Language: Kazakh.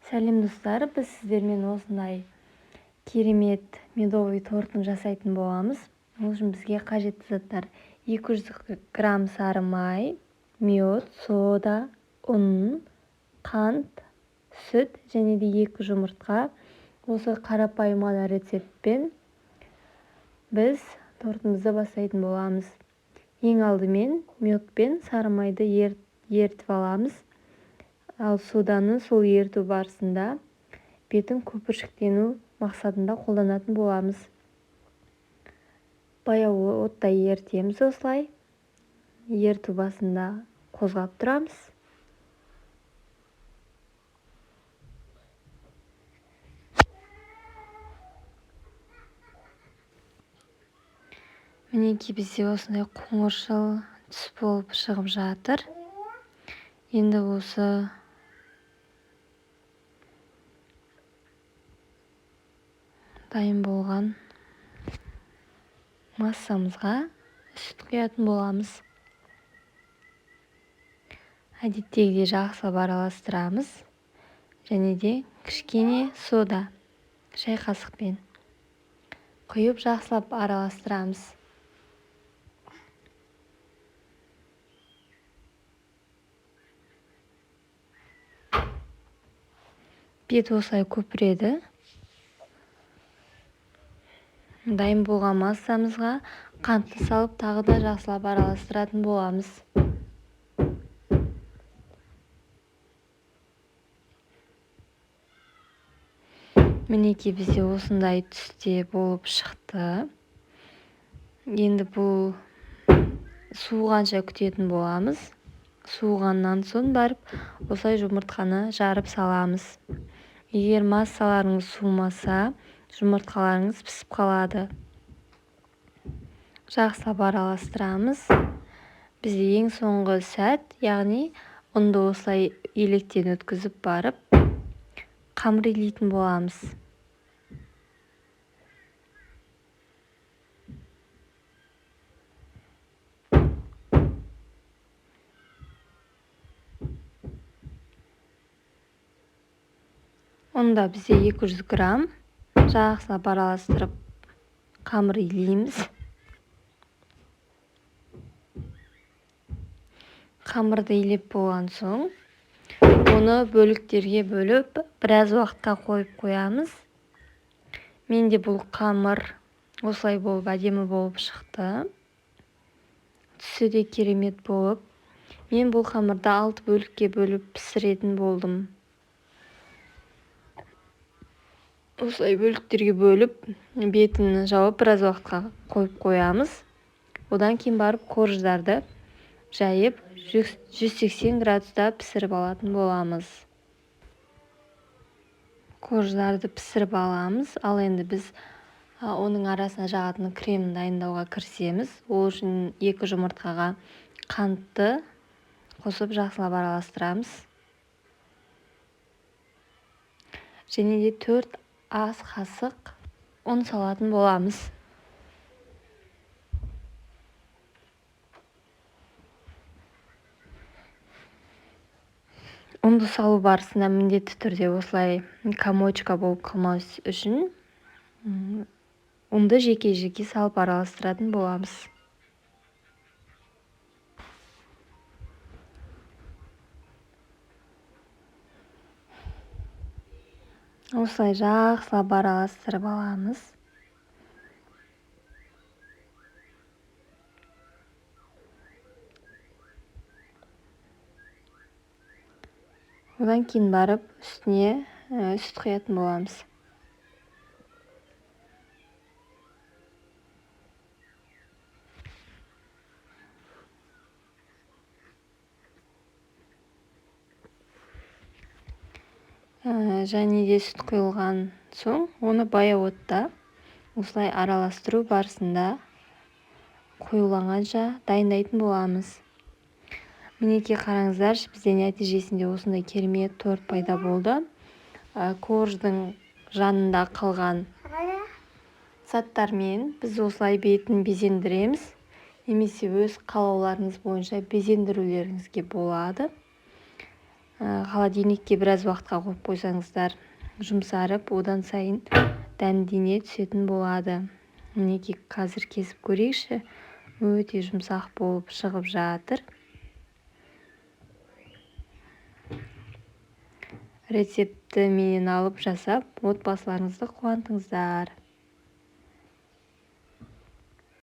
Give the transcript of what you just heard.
Сәлем достар, біз сіздермен осындай керемет медовый тортын жасайтын боламыз. Ол үшін бізге қажетті заттар 200 грамм сары май, мед, сода, ұн, қант, сүт және де 2 жұмыртқа. Осы қарапайым ғана рецептпен біз тортымызды бастайтын боламыз. Ең алдымен мед пен сары майды ертіп аламыз. Ал соданы сол ерту барысында бетін көпіршіктену мақсатында қолданатын боламыз. Баяу отта ертеміз осылай. Ерту басында қозғап тұрамыз. Мінекей бізде осындай қоңыршыл түс болып шығып жатыр. Енді осы дайын болған массамызға сүт құятын боламыз. Әдеттегідей жақсылап араластырамыз. Және де кішкене сода шай қасықпен құйып жақсылап араластырамыз. Бет осылай көпіреді. Дайын болған массамызға қантты салып тағы да жақсылап араластыратын боламыз. Мінекей бізде осындай түсте болып шықты. Енді бұл суығанша күтетін боламыз. Суығаннан соң барып осылай жұмыртқаны жарып саламыз. Егер массаларыңыз суымаса, жұмыртқаларыңыз пісіп қалады. Жақсылап араластырамыз. Бізде ең соңғы сәт, яғни ұнды осылай електен өткізіп барып, қамыр илейтін боламыз. Онда бізде 200 грамм жақсылап араластырып қамыр илейміз. Қамырды илеп болған соң, оны бөліктерге бөліп, біраз уақытқа қойып қоямыз. Менде бұл қамыр осылай болып әдемі болып шықты. Түсі де керемет болып. Мен бұл қамырды 6 бөлікке бөліп пісіретін болдым. Осылай бөліктерге бөліп, бетін жауып біраз уақытқа қойып қоямыз. Одан кейін барып корждарды жайып 180 градуста пісіріп алатын боламыз. Корждарды пісіріп аламыз. Ал енді біз оның арасына жағатын кремін дайындауға кірісеміз. Ол үшін 2 жұмыртқаға қантты қосып жақсылап араластырамыз. Және де 4 ас қасық ұн салатын боламыз. Ұнды салу барысында міндетті түрде осылай комочка болып қалмау үшін ұнды жеке-жеке салып араластыратын боламыз. Осылай жақсылап араластырып аламыз. Одан кейін барып үстіне сүт құятын боламыз. Және де сүт құйылған соң, оны баяу отта осылай араластыру барысында қоюланғанша дайындайтын боламыз. Мінекей қараңыздар, бізде нәтижесінде осындай керемет торт пайда болды. Корждың жанында қалған заттармен біз осылай бетін безендіреміз. Немесе өз қалауларыңыз бойынша безендірулеріңізге болады. холодильникке біраз уақытқа қойып қойсаңыздар жұмсарып, одан сайын дәмдене түсетін болады. Мінекей қазір кесіп көрейікші. Өте жұмсақ болып шығып жатыр. Рецепті менен алып жасап, отбасыларыңызды қуантыңыздар.